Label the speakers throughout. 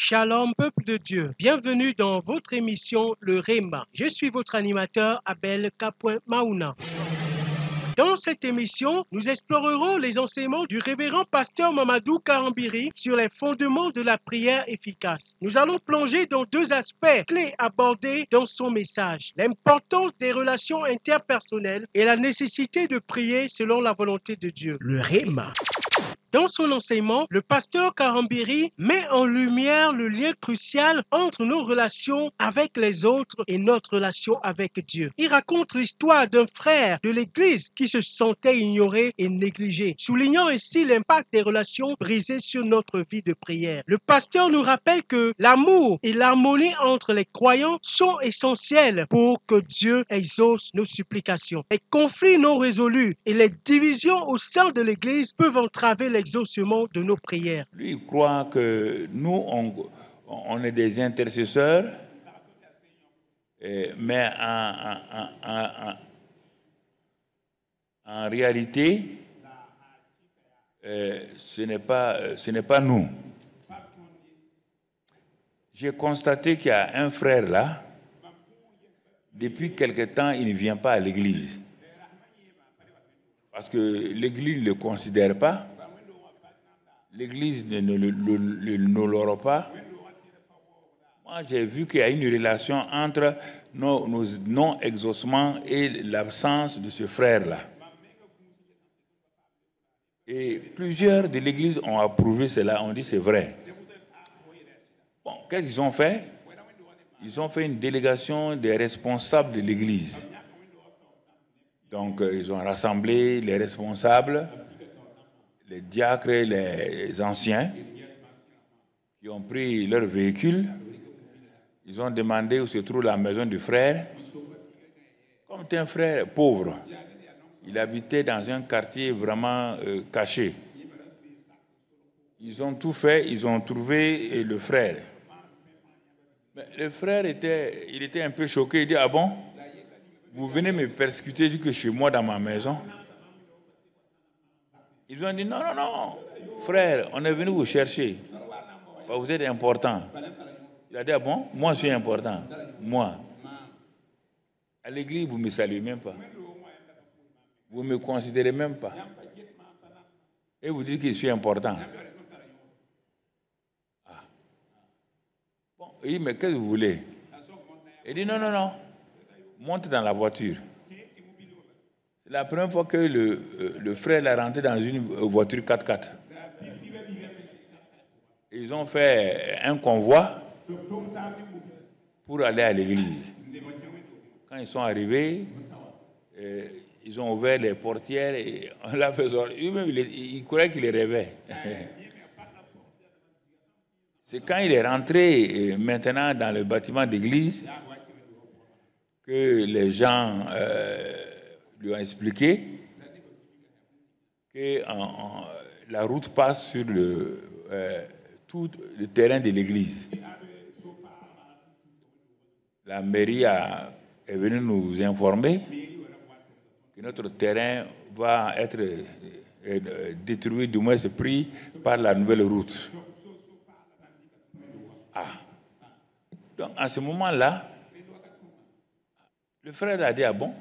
Speaker 1: Shalom, peuple de Dieu. Bienvenue dans votre émission Le Réma. Je suis votre animateur Abel Maouna. Dans cette émission, nous explorerons les enseignements du révérend pasteur Mamadou Karambiri sur les fondements de la prière efficace. Nous allons plonger dans deux aspects clés abordés dans son message: l'importance des relations interpersonnelles et la nécessité de prier selon la volonté de Dieu. Le Réma. Dans son enseignement, le pasteur Karambiri met en lumière le lien crucial entre nos relations avec les autres et notre relation avec Dieu. Il raconte l'histoire d'un frère de l'Église qui se sentait ignoré et négligé, soulignant ainsi l'impact des relations brisées sur notre vie de prière. Le pasteur nous rappelle que l'amour et l'harmonie entre les croyants sont essentiels pour que Dieu exauce nos supplications. Les conflits non résolus et les divisions au sein de l'Église peuvent entraver l'exaucement de nos prières.
Speaker 2: Lui, il croit que nous, on est des intercesseurs, mais en réalité, ce n'est pas nous. J'ai constaté qu'il y a un frère là, depuis quelque temps, il ne vient pas à l'église. Parce que l'église ne le considère pas. L'Église ne l'aura pas. Moi, j'ai vu qu'il y a une relation entre nos non-exaucements et l'absence de ce frère-là. Et plusieurs de l'Église ont approuvé cela, ont dit c'est vrai. Bon, qu'est-ce qu'ils ont fait? Ils ont fait une délégation des responsables de l'Église. Donc, ils ont rassemblé les responsables, les diacres et les anciens qui ont pris leur véhicule. Ils ont demandé où se trouve la maison du frère. Comme c'est un frère pauvre, il habitait dans un quartier vraiment caché. Ils ont tout fait, ils ont trouvé le frère. Mais le frère était un peu choqué. Il dit: ah bon, vous venez me persécuter jusque chez moi dans ma maison? Ils ont dit: non, non, non, frère, on est venu vous chercher. Vous êtes important. Il a dit: ah bon, moi je suis important. Moi. À l'église, vous ne me saluez même pas. Vous ne me considérez même pas. Et vous dites que je suis important. Ah. Bon, il dit: mais qu'est-ce que vous voulez? Il dit: non, non, non, monte dans la voiture. C'est la première fois que le frère est rentré dans une voiture 4x4. Ils ont fait un convoi pour aller à l'église. Quand ils sont arrivés, ils ont ouvert les portières et on l'a fait sortir. Lui-même, il croyait qu'il rêvait. C'est quand il est rentré maintenant dans le bâtiment d'église que les gens lui ont expliqué que la route passe sur tout le terrain de l'église. La mairie est venue nous informer que notre terrain va être détruit, du moins pris par la nouvelle route. Ah. Donc, à ce moment-là, le frère a dit: ah bon?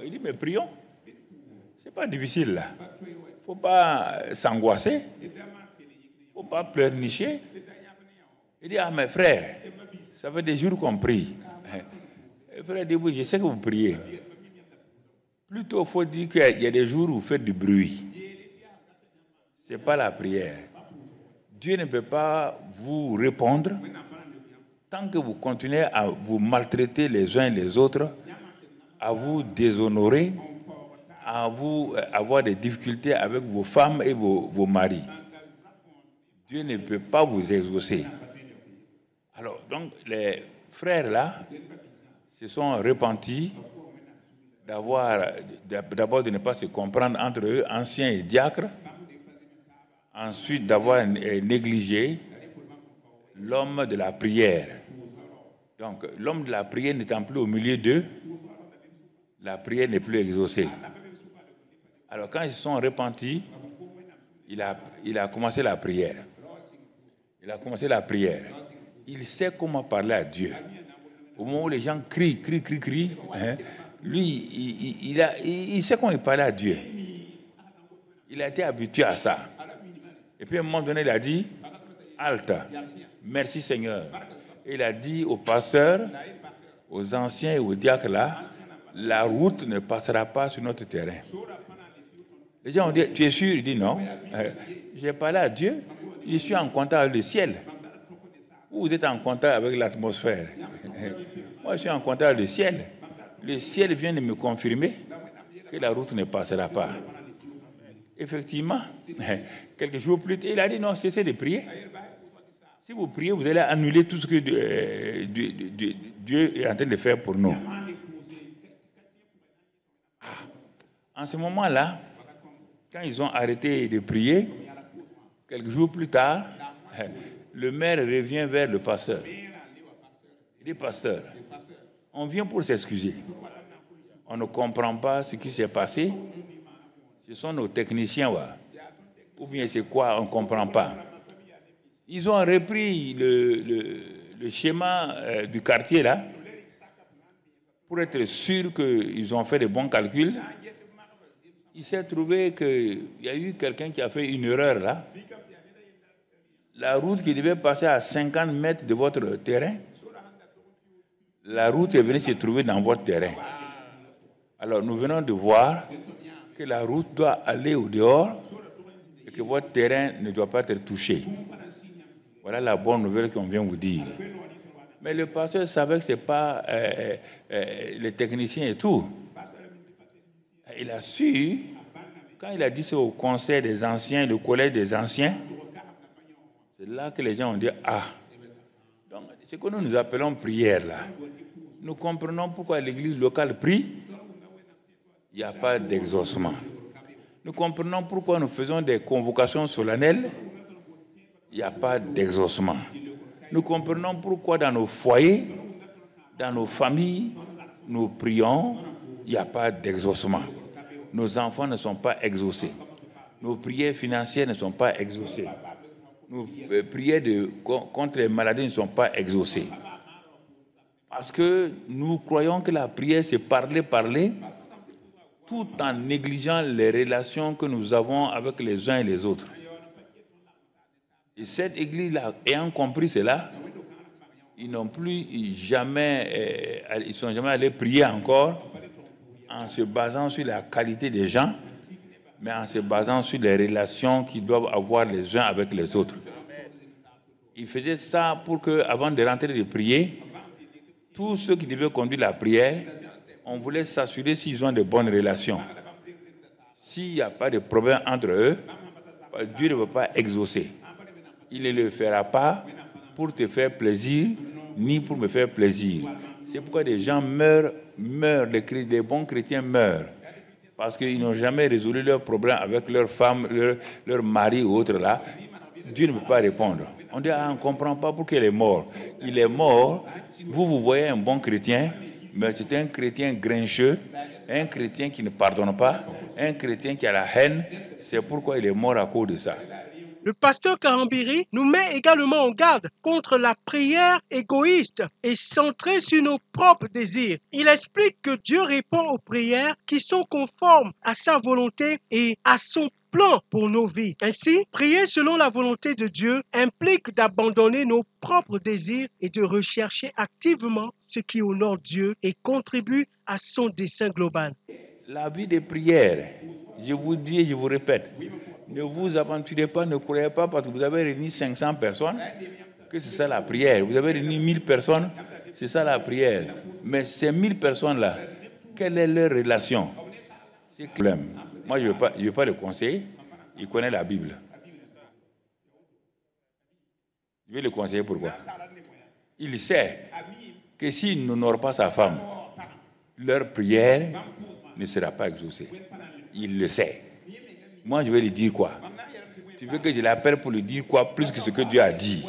Speaker 2: Il dit: mais prions. C'est pas difficile là. Faut pas s'angoisser. Faut pas pleurnicher. Il dit: ah, mes frères, ça fait des jours qu'on prie. Le frère dit: oui, je sais que vous priez. Plutôt, il faut dire qu'il y a des jours où vous faites du bruit. Ce n'est pas la prière. Dieu ne peut pas vous répondre tant que vous continuez à vous maltraiter les uns les autres, à vous déshonorer, à vous avoir des difficultés avec vos femmes et vos maris. Dieu ne peut pas vous exaucer. Alors, donc, les frères là se sont repentis d'abord de ne pas se comprendre entre eux, anciens et diacres, ensuite d'avoir négligé l'homme de la prière. Donc, l'homme de la prière n'étant plus au milieu d'eux, la prière n'est plus exaucée. Alors, quand ils se sont repentis, il a commencé la prière. Il a commencé la prière. Il sait comment parler à Dieu. Au moment où les gens crient, hein, lui, il sait comment il parlait à Dieu. Il a été habitué à ça. Et puis à un moment donné, il a dit, halte, merci Seigneur. Et il a dit aux pasteurs, aux anciens et aux diacres là, la route ne passera pas sur notre terrain. Les gens ont dit, tu es sûr? Il dit non. J'ai parlé à Dieu, je suis en contact avec le ciel. Vous êtes en contact avec l'atmosphère. Moi, je suis en contact avec le ciel. Le ciel vient de me confirmer que la route ne passera pas. Effectivement, quelques jours plus tard, il a dit non, cessez de prier. Si vous priez, vous allez annuler tout ce que Dieu est en train de faire pour nous. En ce moment-là, quand ils ont arrêté de prier, quelques jours plus tard, le maire revient vers le pasteur. Il dit, pasteur, on vient pour s'excuser. On ne comprend pas ce qui s'est passé. Ce sont nos techniciens, ouais. Ou bien c'est quoi, on ne comprend pas. Ils ont repris le schéma du quartier, là, pour être sûr qu'ils ont fait de bons calculs. Il s'est trouvé qu'il y a eu quelqu'un qui a fait une erreur, là. La route qui devait passer à 50 mètres de votre terrain, la route est venue se trouver dans votre terrain. Alors, nous venons de voir que la route doit aller au dehors et que votre terrain ne doit pas être touché. Voilà la bonne nouvelle qu'on vient vous dire. Mais le pasteur savait que ce n'est pas les techniciens et tout. Il a su, quand il a dit ça au conseil des anciens, le collège des anciens, c'est là que les gens ont dit, ah, donc ce que nous appelons prière là, nous comprenons pourquoi l'église locale prie, il n'y a pas d'exaucement. Nous comprenons pourquoi nous faisons des convocations solennelles, il n'y a pas d'exaucement. Nous comprenons pourquoi dans nos foyers, dans nos familles, nous prions, il n'y a pas d'exaucement. Nos enfants ne sont pas exaucés. Nos prières financières ne sont pas exaucées. Nos prières contre les maladies ne sont pas exaucées. Parce que nous croyons que la prière, c'est parler, tout en négligeant les relations que nous avons avec les uns et les autres. Et cette église-là, ayant compris cela, ils n'ont plus jamais, ils sont jamais allés prier encore en se basant sur la qualité des gens, mais en se basant sur les relations qu'ils doivent avoir les uns avec les autres. Ils faisaient ça pour que, avant de rentrer de prier, tous ceux qui devaient conduire la prière, on voulait s'assurer s'ils ont de bonnes relations. S'il n'y a pas de problème entre eux, Dieu ne va pas exaucer. Il ne le fera pas pour te faire plaisir, ni pour me faire plaisir. C'est pourquoi des gens meurent, les bons chrétiens meurent, parce qu'ils n'ont jamais résolu leurs problèmes avec leur femme, leur mari ou autre là. Dieu ne peut pas répondre. On dit, ah, on ne comprend pas pourquoi il est mort. Il est mort, vous voyez un bon chrétien, mais c'est un chrétien grincheux, un chrétien qui ne pardonne pas, un chrétien qui a la haine. C'est pourquoi il est mort à cause de ça.
Speaker 1: Le pasteur Karambiri nous met également en garde contre la prière égoïste et centrée sur nos propres désirs. Il explique que Dieu répond aux prières qui sont conformes à sa volonté et à son plan pour nos vies. Ainsi, prier selon la volonté de Dieu implique d'abandonner nos propres désirs et de rechercher activement ce qui honore Dieu et contribue à son dessein global.
Speaker 2: La vie de prière, je vous dis et je vous répète, ne vous aventurez pas, ne croyez pas parce que vous avez réuni 500 personnes que c'est ça la prière. Vous avez réuni 1000 personnes, c'est ça la prière. Mais ces 1000 personnes-là, quelle est leur relation? C'est le problème. Moi, je ne veux pas le conseiller. Il connaît la Bible. Je vais le conseiller pourquoi? Il sait que s'il n'honore pas sa femme, leur prière ne sera pas exaucée. Il le sait. Moi, je vais lui dire quoi? Tu veux que je l'appelle pour lui dire quoi plus que ce que Dieu a dit?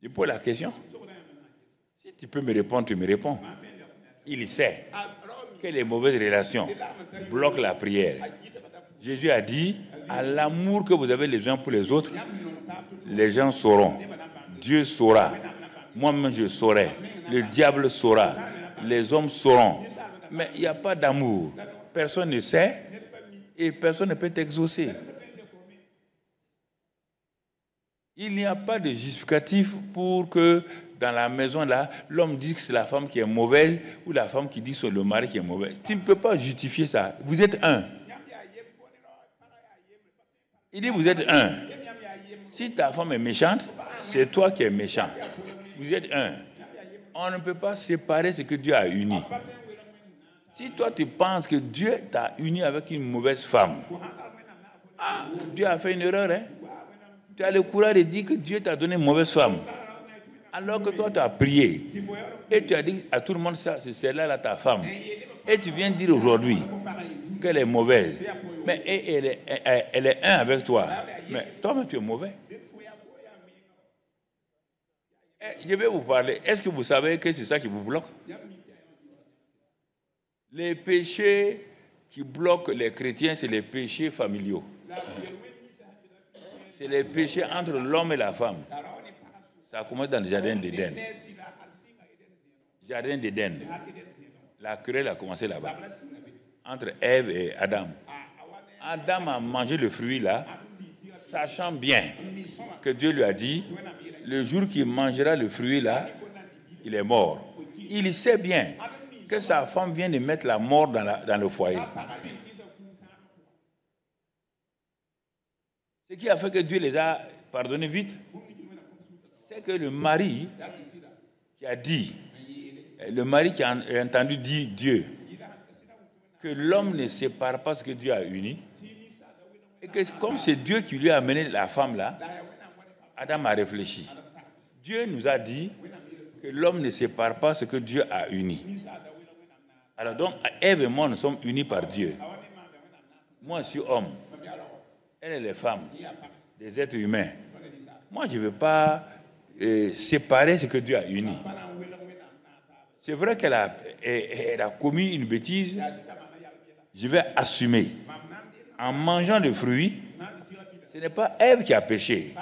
Speaker 2: Je pose la question. Si tu peux me répondre, tu me réponds. Il sait que les mauvaises relations bloquent la prière. Jésus a dit, à l'amour que vous avez les uns pour les autres, les gens sauront. Dieu saura. Moi-même, je saurai. Le diable saura. Les hommes sauront. Mais il n'y a pas d'amour. Personne ne sait et personne ne peut t'exaucer. Il n'y a pas de justificatif pour que dans la maison là, l'homme dise que c'est la femme qui est mauvaise ou la femme qui dit que c'est le mari qui est mauvais. Tu ne peux pas justifier ça. Vous êtes un. Il dit vous êtes un. Si ta femme est méchante, c'est toi qui es méchant. Vous êtes un. On ne peut pas séparer ce que Dieu a uni. Si toi tu penses que Dieu t'a uni avec une mauvaise femme, Dieu a fait une erreur, hein? Tu as le courage de dire que Dieu t'a donné une mauvaise femme. Alors que toi, tu as prié. Et tu as dit à tout le monde, ça, c'est celle-là, ta femme. Et tu viens dire aujourd'hui qu'elle est mauvaise. Mais elle est un avec toi. Mais toi-même, tu es mauvais. Je vais vous parler. Est-ce que vous savez que c'est ça qui vous bloque? Les péchés qui bloquent les chrétiens, c'est les péchés familiaux. C'est les péchés entre l'homme et la femme. Ça commence dans le jardin d'Éden. Jardin d'Éden. La querelle a commencé là-bas. Entre Ève et Adam. Adam a mangé le fruit là, sachant bien que Dieu lui a dit, le jour qu'il mangera le fruit là, il est mort. Il sait bien que sa femme vient de mettre la mort dans le foyer. Ce qui a fait que Dieu les a pardonnés vite, c'est que le mari qui a dit, le mari qui a entendu dire Dieu, que l'homme ne sépare pas ce que Dieu a uni, et que comme c'est Dieu qui lui a amené la femme là, Adam a réfléchi. Dieu nous a dit que l'homme ne sépare pas ce que Dieu a uni. Alors donc, Ève et moi, nous sommes unis par Dieu. Moi, je suis homme. Elle est femme, des êtres humains. Moi, je ne veux pas séparer ce que Dieu a uni. C'est vrai qu'elle a commis une bêtise. Je vais assumer. En mangeant le fruit, ce n'est pas Ève qui a péché.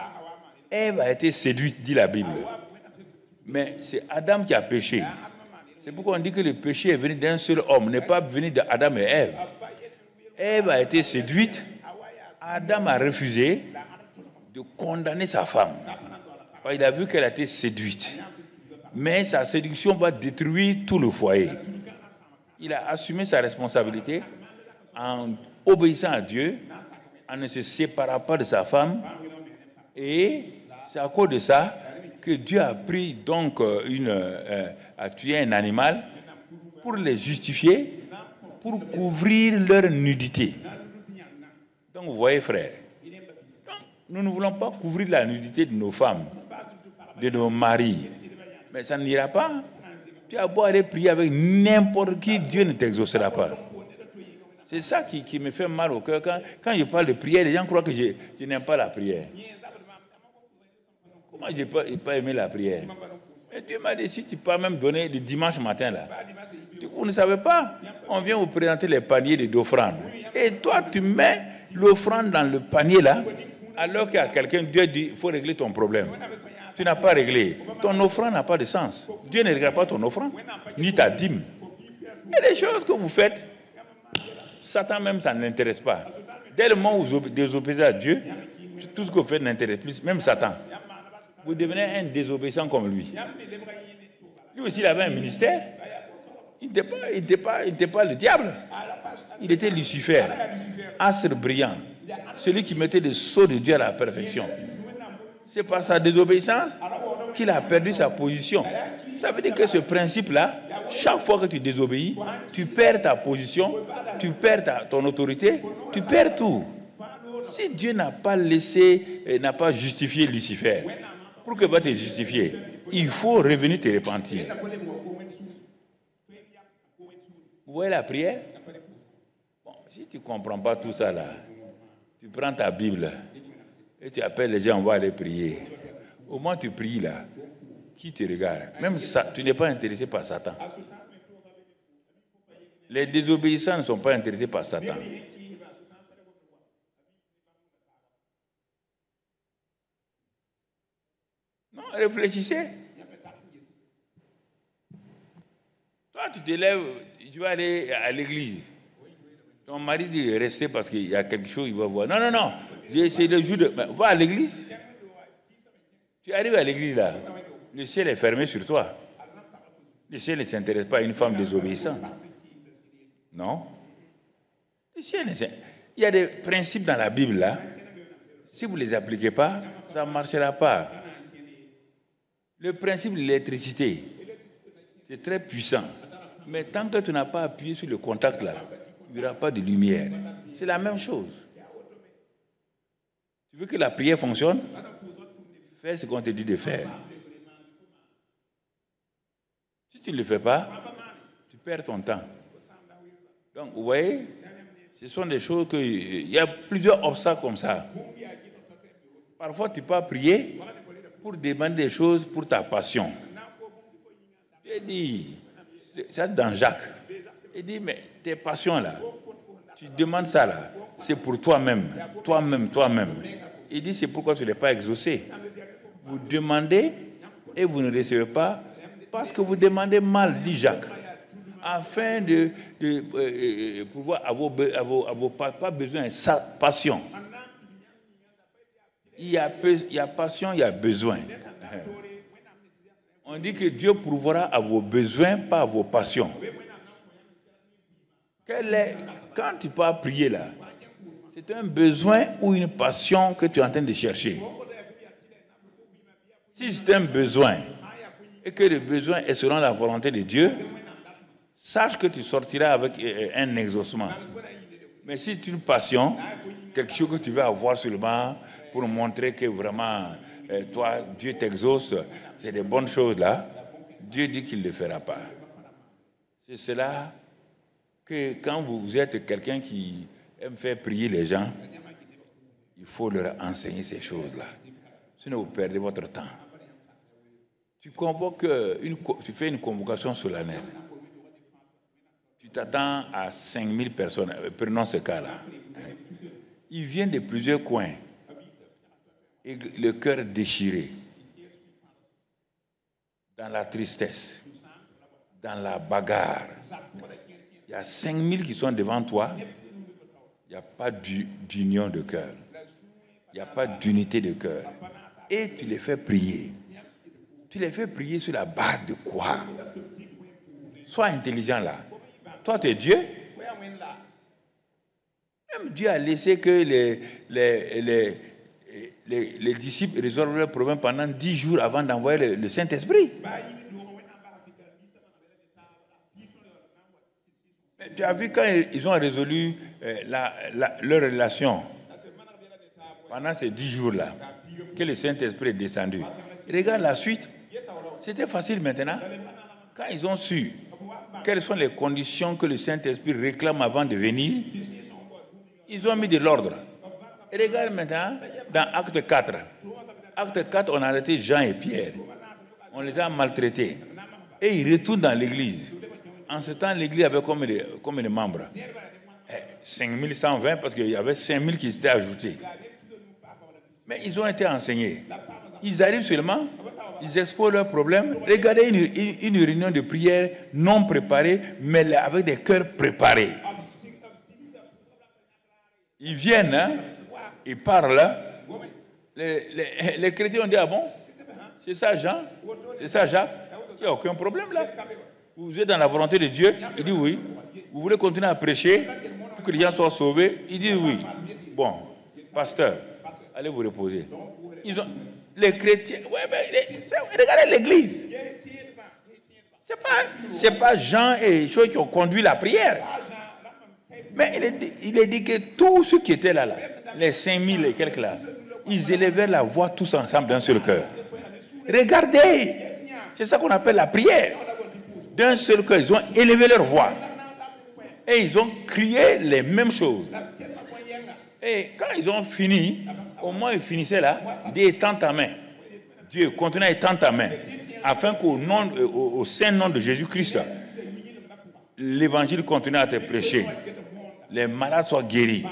Speaker 2: Ève a été séduite, dit la Bible. Mais c'est Adam qui a péché. C'est pourquoi on dit que le péché est venu d'un seul homme, n'est pas venu d'Adam et Ève. Ève a été séduite. Adam a refusé de condamner sa femme. Il a vu qu'elle a été séduite. Mais sa séduction va détruire tout le foyer. Il a assumé sa responsabilité en obéissant à Dieu, en ne se séparant pas de sa femme. Et c'est à cause de ça que Dieu a pris donc a tué un animal pour les justifier, pour couvrir leur nudité. Donc vous voyez, frère, nous ne voulons pas couvrir la nudité de nos femmes, de nos maris. Mais ça n'ira pas. Tu as beau aller prier avec n'importe qui, Dieu ne t'exaucera pas. C'est ça qui me fait mal au cœur. Quand je parle de prière, les gens croient que je n'aime pas la prière. Comment je n'ai pas aimé la prière? Et Dieu m'a dit, si tu peux même donner le dimanche matin, là, vous ne savez pas, on vient vous présenter les paniers d'offrandes. Et toi, tu mets l'offrande dans le panier, là, alors qu'il y a quelqu'un, Dieu dit, il faut régler ton problème. Tu n'as pas réglé. Ton offrande n'a pas de sens. Dieu ne regarde pas ton offrande, ni ta dîme. Il y a des choses que vous faites, Satan même, ça ne l'intéresse pas. Dès le moment où vous désobéissez à Dieu, tout ce que vous faites n'intéresse plus, même Satan. Vous devenez un désobéissant comme lui. Lui aussi, il avait un ministère. Il n'était pas le diable. Il était Lucifer, astre brillant, celui qui mettait le sceau de Dieu à la perfection. C'est par sa désobéissance qu'il a perdu sa position. Ça veut dire que ce principe-là, chaque fois que tu désobéis, tu perds ta position, tu perds ton autorité, tu perds tout. Si Dieu n'a pas n'a pas justifié Lucifer, pour que va te justifier, il faut revenir te repentir. Vous voyez la prière? Bon, si tu ne comprends pas tout ça là, tu prends ta Bible et tu appelles les gens, on va aller prier. Au moins tu pries là, qui te regarde? Même ça, tu n'es pas intéressé par Satan. Les désobéissants ne sont pas intéressés par Satan. réfléchissez. Toi, tu te lèves, tu vas aller à l'église. Ton mari dit rester parce qu'il y a quelque chose, il va voir. Non, non, non. C'est le jour de. Va à l'église. Tu arrives à l'église là. Le ciel est fermé sur toi. Le ciel ne s'intéresse pas à une femme désobéissante. Non. Le ciel, il y a des principes dans la Bible là. Si vous ne les appliquez pas, ça ne marchera pas. Le principe de l'électricité, c'est très puissant. Mais tant que tu n'as pas appuyé sur le contact là, il n'y aura pas de lumière. C'est la même chose. Tu veux que la prière fonctionne? Fais ce qu'on te dit de faire. Si tu ne le fais pas, tu perds ton temps. Donc, vous voyez, ce sont des choses que... Il y a plusieurs obstacles comme ça. Parfois, tu peux prier pour demander des choses pour ta passion. J'ai dit, ça c'est dans Jacques. Il dit, mais tes passions là, tu demandes ça là, c'est pour toi-même, toi-même, toi-même. Il dit, c'est pourquoi tu ne l'as pas exaucé. Vous demandez et vous ne recevez pas parce que vous demandez mal, dit Jacques. Afin de pouvoir avoir pas besoin de sa passion. Il y a passion, il y a besoin. On dit que Dieu pourvoira à vos besoins, pas à vos passions. Quand tu peux prier là, c'est un besoin ou une passion que tu es en train de chercher. Si c'est un besoin et que le besoin est selon la volonté de Dieu, sache que tu sortiras avec un exaucement. Mais si c'est une passion, quelque chose que tu veux avoir seulement pour montrer que vraiment, toi, Dieu t'exauce, c'est des bonnes choses là, Dieu dit qu'il ne le fera pas. C'est cela que quand vous êtes quelqu'un qui aime faire prier les gens, il faut leur enseigner ces choses-là. Sinon, vous perdez votre temps. Tu fais une convocation solennelle. Tu t'attends à 5000 personnes. Prenons ce cas-là. Ils viennent de plusieurs coins. Et le cœur déchiré. Dans la tristesse. Dans la bagarre. Il y a 5000 qui sont devant toi. Il n'y a pas d'union de cœur. Il n'y a pas d'unité de cœur. Et tu les fais prier. Tu les fais prier sur la base de quoi? Sois intelligent là. Toi, tu es Dieu. Même Dieu a laissé que les disciples résolvent leurs problèmes pendant 10 jours avant d'envoyer le Saint-Esprit. Mais tu as vu quand ils ont résolu leur relation pendant ces 10 jours-là, que le Saint-Esprit est descendu. Regarde la suite. C'était facile maintenant. Quand ils ont su quelles sont les conditions que le Saint-Esprit réclame avant de venir, ils ont mis de l'ordre. Et regarde maintenant, dans Acte 4. Acte 4, on a arrêté Jean et Pierre. On les a maltraités. Et ils retournent dans l'église. En ce temps, l'église avait combien de membres? 5120, parce qu'il y avait 5000 qui s'étaient ajoutés. Mais ils ont été enseignés. Ils arrivent seulement, ils exposent leurs problèmes. Regardez une réunion de prière non préparée, mais avec des cœurs préparés. Ils viennent, hein, ils parlent. Les chrétiens ont dit, ah bon? C'est ça Jean? C'est ça Jacques? Il n'y a aucun problème là. Vous êtes dans la volonté de Dieu? Il dit oui. Vous voulez continuer à prêcher pour que les gens soient sauvés? Il dit oui. Bon, pasteur, allez vous reposer. Les chrétiens, regardez l'église. C'est pas Jean et ceux qui ont conduit la prière. Mais il est dit que tous ceux qui étaient là, les 5000 et quelques là, ils élevaient la voix tous ensemble d'un seul cœur. Regardez, c'est ça qu'on appelle la prière. D'un seul cœur, ils ont élevé leur voix. Et ils ont crié les mêmes choses. Et quand ils ont fini, au moins ils finissaient là, Dieu étend ta main. Dieu continue à étendre ta main. Afin qu'au saint nom de Jésus-Christ, l'évangile continue à être prêché. Les malades soient guéris.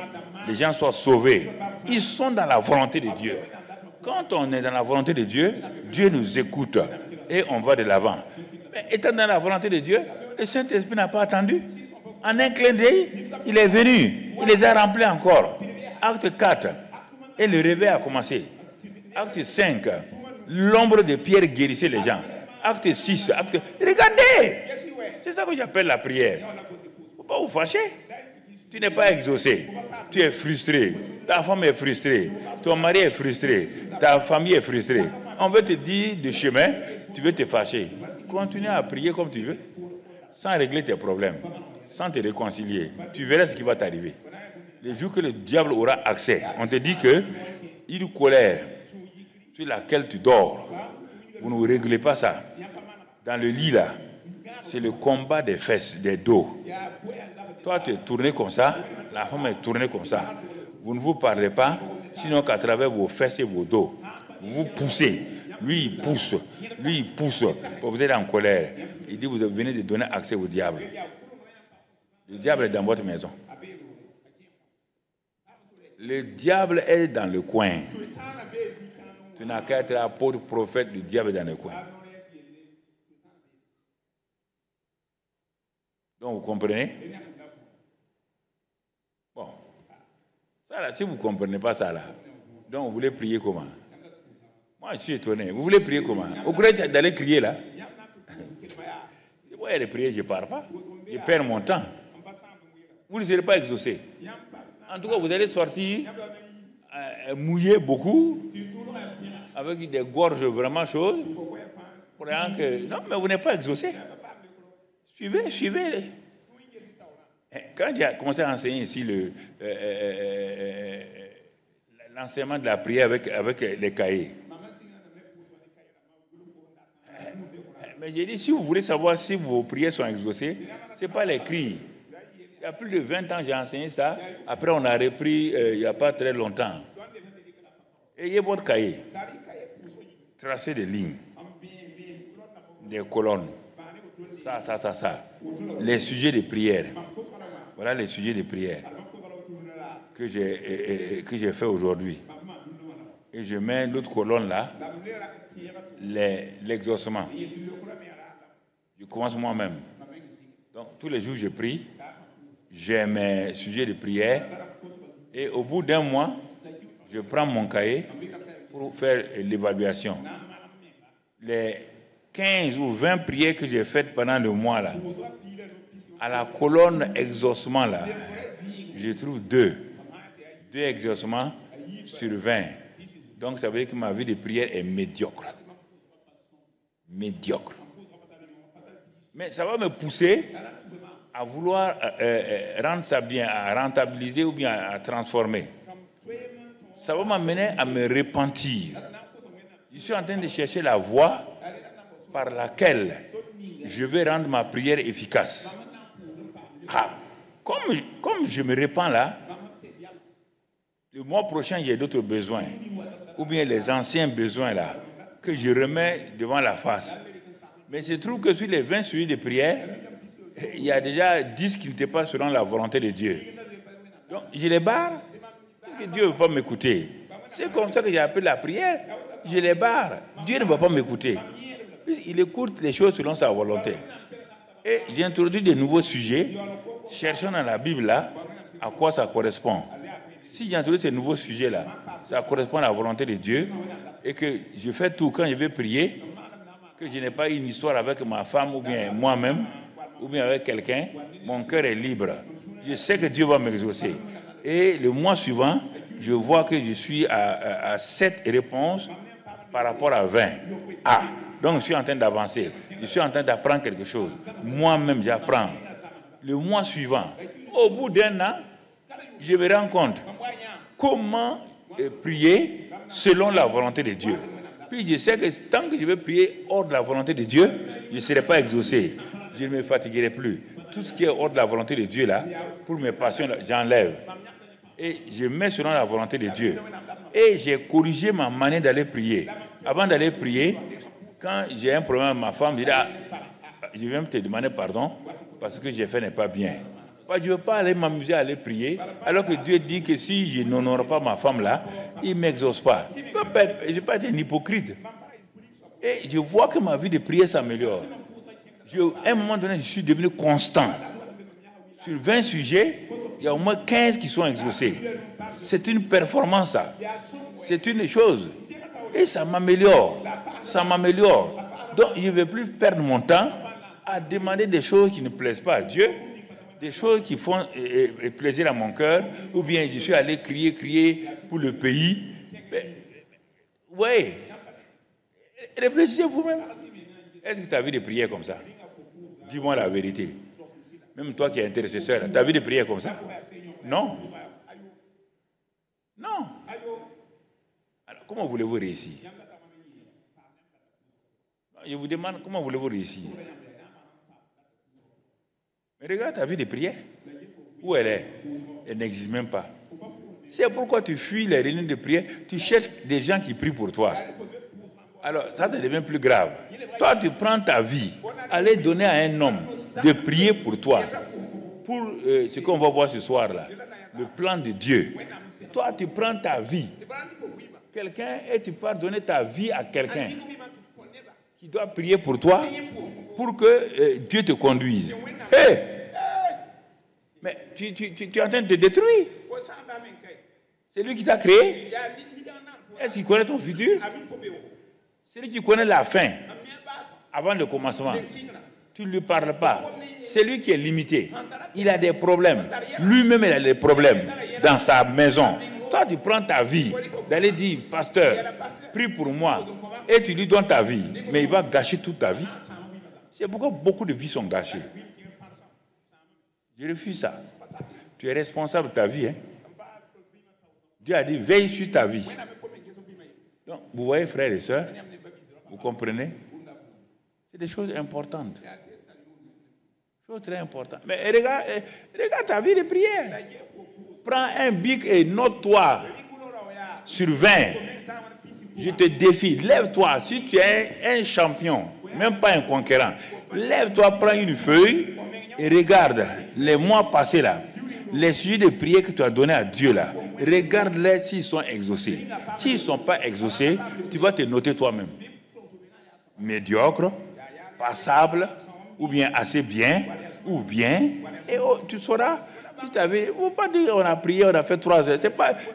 Speaker 2: Les gens soient sauvés. Ils sont dans la volonté de Dieu. Quand on est dans la volonté de Dieu, Dieu nous écoute et on va de l'avant. Mais étant dans la volonté de Dieu, le Saint-Esprit n'a pas attendu. En un clin d'œil, il est venu. Il les a remplis encore. Acte 4. Et le réveil a commencé. Acte 5. L'ombre de Pierre guérissait les gens. Acte 6. Regardez! C'est ça que j'appelle la prière. Il ne faut pas vous fâcher. Tu n'es pas exaucé. Tu es frustré. Ta femme est frustrée. Ton mari est frustré. Ta famille est frustrée. On veut te dire de chemin, tu veux te fâcher. Continue à prier comme tu veux, sans régler tes problèmes, sans te réconcilier. Tu verras ce qui va t'arriver. Le jour que le diable aura accès, on te dit que une colère sur laquelle tu dors, vous ne réglez pas ça. Dans le lit là, c'est le combat des fesses, des dos. Toi, tu es tourné comme ça, la femme est tournée comme ça. Vous ne vous parlez pas, sinon qu'à travers vos fesses et vos dos. Vous vous poussez. Lui, il pousse. Lui, il pousse. Vous êtes en colère. Il dit, vous venez de donner accès au diable. Le diable est dans votre maison. Le diable est dans le coin. Tu n'as qu'à être apôtre, prophète, le diable est dans le coin. Donc, vous comprenez? Bon. Ça, là, si vous ne comprenez pas ça, là, donc vous voulez prier comment? Moi, je suis étonné. Vous voulez prier comment? Vous croyez d'aller crier, là? Moi, les prières, je ne pars pas. Je perds mon temps. Vous ne serez pas exaucé. En tout cas, vous allez sortir mouillé beaucoup, avec des gorges vraiment chaudes. Non, mais vous n'êtes pas exaucé. Suivez. Quand j'ai commencé à enseigner ici l'enseignement de la prière avec les cahiers, mais j'ai dit, si vous voulez savoir si vos prières sont exaucées, ce n'est pas les cris. Il y a plus de 20 ans, j'ai enseigné ça. Après, on a repris il n'y a pas très longtemps. Ayez votre cahier. Tracez des lignes, des colonnes. Ça. Les sujets de prière. Voilà les sujets de prière que j'ai fait aujourd'hui. Et je mets l'autre colonne là, l'exaucement. Je commence moi-même. Donc, tous les jours, je prie. J'ai mes sujets de prière. Et au bout d'un mois, je prends mon cahier pour faire l'évaluation. Les 15 ou 20 prières que j'ai faites pendant le mois, là, à la colonne exaucement, là, je trouve 2 exaucements sur 20. Donc, ça veut dire que ma vie de prière est médiocre. Mais ça va me pousser à vouloir rendre ça bien, à rentabiliser ou bien à transformer. Ça va m'amener à me repentir. Je suis en train de chercher la voie par laquelle je vais rendre ma prière efficace. Comme je me repens là, le mois prochain, il y a d'autres besoins, ou bien les anciens besoins là, que je remets devant la face. Mais je trouve que sur les 20 sujets de prière, il y a déjà 10 qui n'étaient pas selon la volonté de Dieu. Donc, je les barre, parce que Dieu ne veut pas m'écouter. C'est comme ça que j'ai appelé la prière. Je les barre. Dieu ne va pas m'écouter. Il écoute les choses selon sa volonté. Et j'ai introduit de nouveaux sujets. Cherchons dans la Bible là à quoi ça correspond. Si j'ai introduit ces nouveaux sujets là, ça correspond à la volonté de Dieu et que je fais tout quand je vais prier, que je n'ai pas une histoire avec ma femme ou bien moi-même ou bien avec quelqu'un, mon cœur est libre. Je sais que Dieu va m'exaucer. Et le mois suivant, je vois que je suis à 7 réponses par rapport à 20. Donc je suis en train d'avancer. Je suis en train d'apprendre quelque chose. Moi-même, j'apprends. Le mois suivant, au bout d'un an, je me rends compte comment prier selon la volonté de Dieu. Puis je sais que tant que je vais prier hors de la volonté de Dieu, je ne serai pas exaucé. Je ne me fatiguerai plus. Tout ce qui est hors de la volonté de Dieu, là, pour mes passions, j'enlève. Et je mets selon la volonté de Dieu. Et j'ai corrigé ma manière d'aller prier. Avant d'aller prier, quand j'ai un problème avec ma femme, je dis, je viens te demander pardon parce que j'ai fait n'est pas bien. Je ne veux pas aller m'amuser à aller prier, alors que Dieu dit que si je n'honore pas ma femme là, il ne m'exauce pas. Je ne vais pas être un hypocrite. Et je vois que ma vie de prière s'améliore. À un moment donné, je suis devenu constant. Sur 20 sujets, il y a au moins 15 qui sont exaucés. C'est une performance, ça. C'est une chose. Et ça m'améliore. Ça m'améliore. Donc, je ne vais plus perdre mon temps à demander des choses qui ne plaisent pas à Dieu, des choses qui font plaisir à mon cœur, ou bien je suis allé crier pour le pays. Oui. Réfléchissez vous-même. Est-ce que tu as vu des prières comme ça? Dis-moi la vérité. Même toi qui es intercesseur, tu as vu des prières comme ça? Non. Non. Alors, comment voulez-vous réussir? Je vous demande, comment voulez-vous réussir? Mais regarde, tu as vu des prières? Où elle est? Elle n'existe même pas. C'est pourquoi tu fuis les réunions de prière, tu cherches des gens qui prient pour toi. Alors, ça devient plus grave. Toi, tu prends ta vie, aller donner à un homme de prier pour toi, pour ce qu'on va voir ce soir-là, le plan de Dieu. Toi, tu prends ta vie, quelqu'un, et tu pars donner ta vie à quelqu'un qui doit prier pour toi, pour que Dieu te conduise. Hey! Mais tu es en train de te détruire. C'est lui qui t'a créé. Est-ce qu'il connaît ton futur? C'est lui qui connaît la fin, avant le commencement. Tu ne lui parles pas. C'est lui qui est limité. Il a des problèmes. Lui-même, il a des problèmes dans sa maison. Toi, tu prends ta vie, d'aller dire, pasteur, prie pour moi, et tu lui donnes ta vie. Mais il va gâcher toute ta vie. C'est pourquoi beaucoup de vies sont gâchées. Je refuse ça. Tu es responsable de ta vie. Hein? Dieu a dit, veille sur ta vie. Donc, vous voyez, frères et sœurs, vous comprenez? C'est des choses importantes. Choses très importantes. Mais regarde ta vie de prière. Prends un bic et note-toi sur 20. Je te défie, lève-toi. Si tu es un champion, même pas un conquérant, lève-toi, prends une feuille et regarde les mois passés là. Les sujets de prière que tu as donnés à Dieu là, regarde-les s'ils sont exaucés. S'ils ne sont pas exaucés, tu vas te noter toi-même. Médiocre, passable, ou bien assez bien, ou bien, et tu sauras. Si tu avais, il ne faut pas dire on a prié, on a fait 3 heures.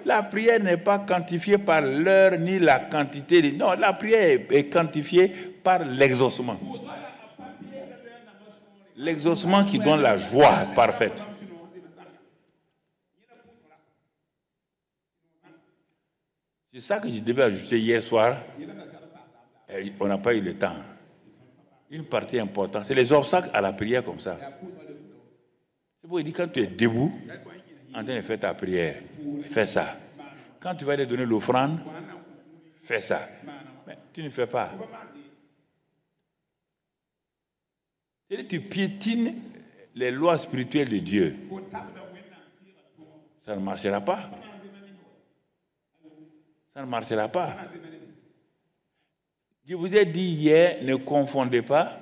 Speaker 2: La prière n'est pas quantifiée par l'heure ni la quantité. Non, la prière est quantifiée par l'exaucement. L'exaucement qui donne la joie parfaite. C'est ça que je devais ajouter hier soir. Et on n'a pas eu le temps. Une partie importante, c'est les obstacles à la prière comme ça. C'est pour dire quand tu es debout, en train de faire ta prière, fais ça. Quand tu vas aller donner l'offrande, fais ça. Mais tu ne fais pas. Tu piétines les lois spirituelles de Dieu. Ça ne marchera pas. Ça ne marchera pas. Je vous ai dit hier, ne confondez pas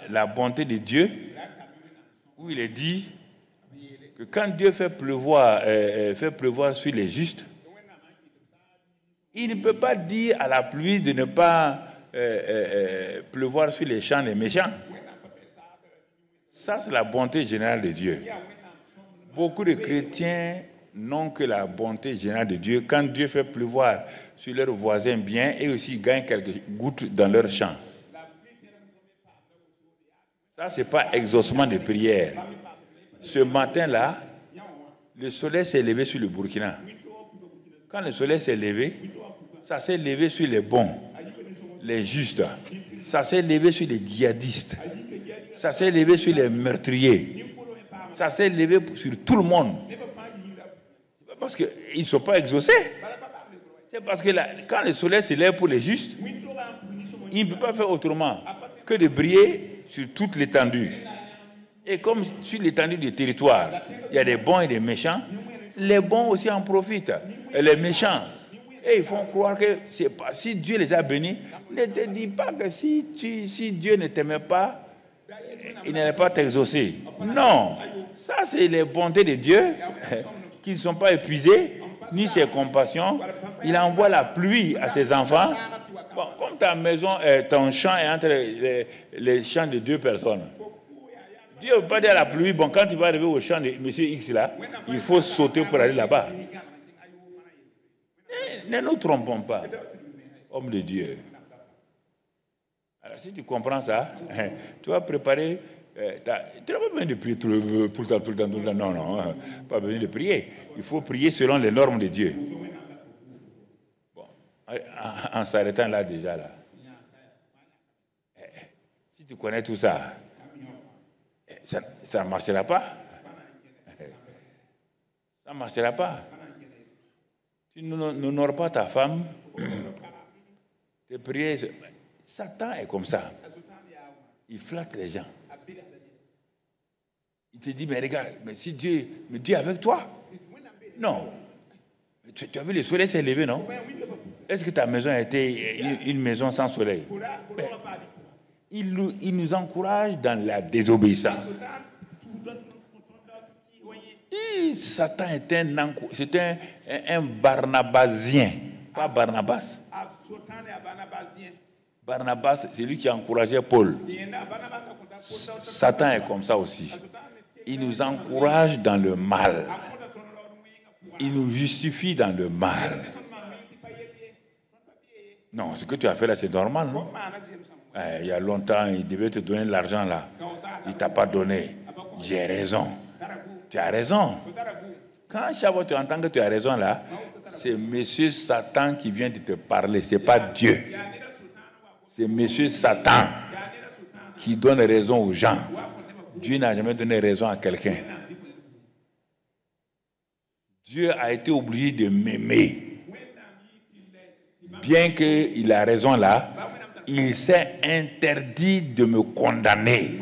Speaker 2: la bonté de Dieu, où il est dit que quand Dieu fait pleuvoir sur les justes, il ne peut pas dire à la pluie de ne pas pleuvoir sur les champs des méchants. Ça, c'est la bonté générale de Dieu. Beaucoup de chrétiens n'ont que la bonté générale de Dieu quand Dieu fait pleuvoir sur leurs voisins bien et aussi gagnent quelques gouttes dans leur champ. Ça, ce n'est pas exaucement de prière. Ce matin-là, le soleil s'est levé sur le Burkina. Quand le soleil s'est levé, ça s'est levé sur les bons, les justes. Ça s'est levé sur les djihadistes. Ça s'est levé sur les meurtriers. Ça s'est levé sur tout le monde. Parce qu'ils ne sont pas exaucés. C'est parce que quand le soleil se lève pour les justes, il ne peut pas faire autrement que de briller sur toute l'étendue. Et comme sur l'étendue du territoire, il y a des bons et des méchants, les bons aussi en profitent. Et les méchants, et ils font croire que c'est pas, si Dieu les a bénis, ne te dis pas que si Dieu ne t'aimait pas, il n'allait pas t'exaucer. Non, ça c'est les bontés de Dieu qui ne sont pas épuisées, ni ses compassions. Il envoie la pluie à ses enfants. Bon, comme ta maison, ton champ est entre les champs de 2 personnes. Dieu ne veut pas dire la pluie. Bon, quand tu vas arriver au champ de M. X là, il faut sauter pour aller là-bas. Ne nous trompons pas, homme de Dieu. Alors, si tu comprends ça, tu vas préparer. Tu n'as pas besoin de prier tout le temps. Non, non, pas besoin de prier. Il faut prier selon les normes de Dieu. Bon, en s'arrêtant là déjà, là. Si tu connais tout ça, ça ne marchera pas. Ça ne marchera pas. Tu n'honores pas ta femme, tes prières. Satan est comme ça. Il flatte les gens. Il te dit, mais regarde, mais si Dieu est avec toi. Non. Tu as vu le soleil s'est levé, non? Est-ce que ta maison a été une maison sans soleil? Mais il nous encourage dans la désobéissance. Et Satan est un Barnabasien, pas Barnabas. Barnabas, c'est lui qui encourageait Paul. Satan est comme ça aussi. Il nous encourage dans le mal. Il nous justifie dans le mal. Non, ce que tu as fait là, c'est normal, non? Il y a longtemps, il devait te donner l'argent là. Il ne t'a pas donné. J'ai raison. Tu as raison. Quand chaque fois tu entends que tu as raison là, c'est Monsieur Satan qui vient de te parler. Ce n'est pas Dieu. C'est Monsieur Satan qui donne raison aux gens. Dieu n'a jamais donné raison à quelqu'un. Dieu a été obligé de m'aimer. Bien qu'il a raison là, il s'est interdit de me condamner.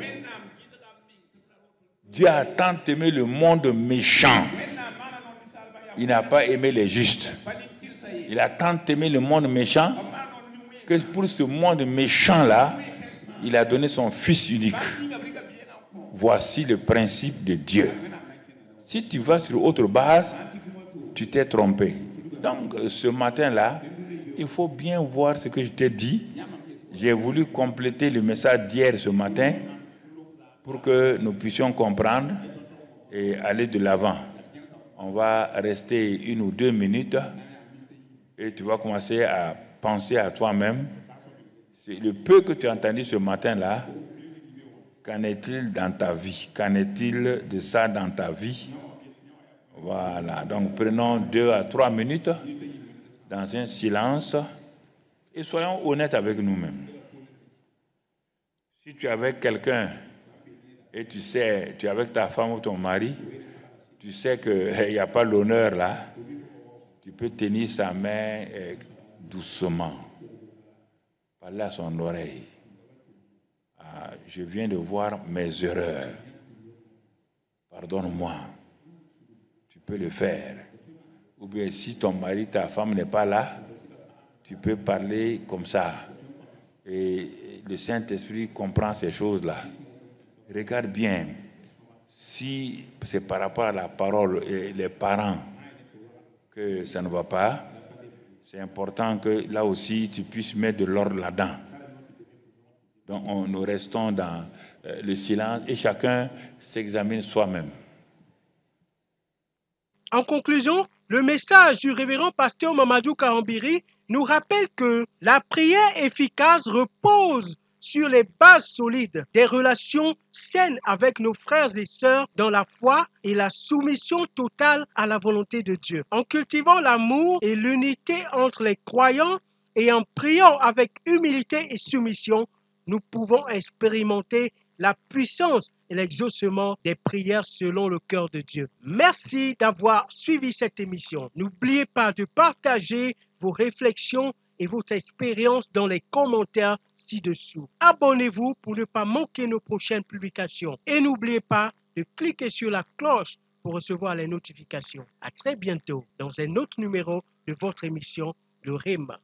Speaker 2: Dieu a tant aimé le monde méchant. Il n'a pas aimé les justes. Il a tant aimé le monde méchant que pour ce monde méchant-là, il a donné son Fils unique. Voici le principe de Dieu. Si tu vas sur autre base, tu t'es trompé. Donc, ce matin-là, il faut bien voir ce que je t'ai dit. J'ai voulu compléter le message d'hier ce matin pour que nous puissions comprendre et aller de l'avant. On va rester 1 ou 2 minutes et tu vas commencer à penser à toi-même. C'est le peu que tu as entendu ce matin-là. Qu'en est-il dans ta vie? Qu'en est-il de ça dans ta vie? Voilà. Donc, prenons 2 à 3 minutes dans un silence et soyons honnêtes avec nous-mêmes. Si tu es avec quelqu'un et tu sais, tu es avec ta femme ou ton mari, tu sais qu'il n'y a pas l'honneur là, tu peux tenir sa main doucement, parler à son oreille. Ah, je viens de voir mes erreurs. Pardonne-moi. Tu peux le faire. Ou bien si ton mari, ta femme n'est pas là, tu peux parler comme ça. Et le Saint-Esprit comprend ces choses-là. Regarde bien. Si c'est par rapport à la parole et les parents que ça ne va pas, c'est important que là aussi tu puisses mettre de l'ordre là-dedans. Donc nous restons dans le silence et chacun s'examine soi-même.
Speaker 1: En conclusion, le message du révérend pasteur Mamadou Karambiri nous rappelle que la prière efficace repose sur les bases solides des relations saines avec nos frères et sœurs dans la foi et la soumission totale à la volonté de Dieu. En cultivant l'amour et l'unité entre les croyants et en priant avec humilité et soumission, nous pouvons expérimenter la puissance et l'exaucement des prières selon le cœur de Dieu. Merci d'avoir suivi cette émission. N'oubliez pas de partager vos réflexions et votre expérience dans les commentaires ci-dessous. Abonnez-vous pour ne pas manquer nos prochaines publications. Et n'oubliez pas de cliquer sur la cloche pour recevoir les notifications. À très bientôt dans un autre numéro de votre émission, le Réma.